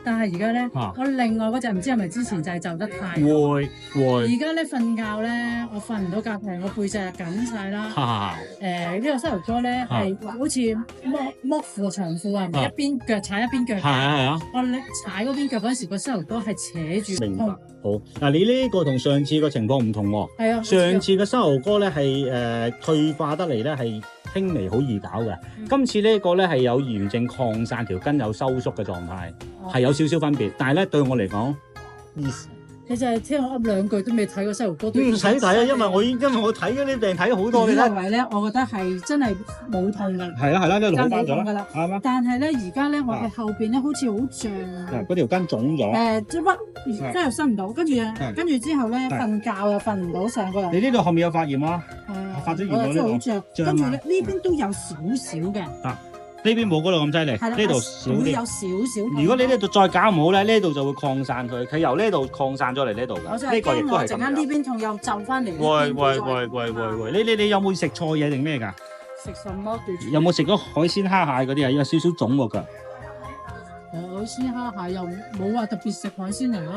但係而家咧，我另外嗰隻唔知係咪之前就係就得太會。而家咧瞓覺咧，我瞓唔到覺，係我背脊緊晒啦。呢個膝頭哥咧係好似剝褲長褲啊，一邊腳踩一邊腳。係啊。我踩嗰邊腳嗰時，個膝頭哥係扯住。明白。好嗱，你呢個同上次個情況唔同喎。係啊。上次嘅膝頭哥咧係退化得嚟咧係輕微好易搞嘅，今次呢個咧係有炎症擴散，條筋有收縮嘅狀態，係有少少分別，但係咧對我嚟講，你就係聽我噏兩句都未睇過膝頭哥。唔使睇啊，因為我睇嗰啲病睇好多。呢個位咧，我覺得係真係冇痛㗎。係啦，呢度好翻咗啦，啱啦。但係咧，而家咧我係後邊咧好似好脹。嗰條筋腫咗。即屈，真係伸唔到，跟住之後咧瞓覺又瞓唔到成個人。你呢度後面有發炎啊？發咗炎咗呢度。好脹，跟住咧呢邊都有少少嘅。呢邊冇嗰度咁犀利，呢度少啲。會有少少。如果你呢度再搞唔好咧，呢度就會擴散佢由呢度擴散咗嚟呢度㗎。呢個亦都係咁。陣間呢邊痛又就翻嚟。喂，你有冇食錯嘢定咩㗎？食什麼？有冇食咗海鮮蝦蟹嗰啲啊？有少少腫喎腳。海鮮蝦蟹又冇話特別食海鮮嚟咯。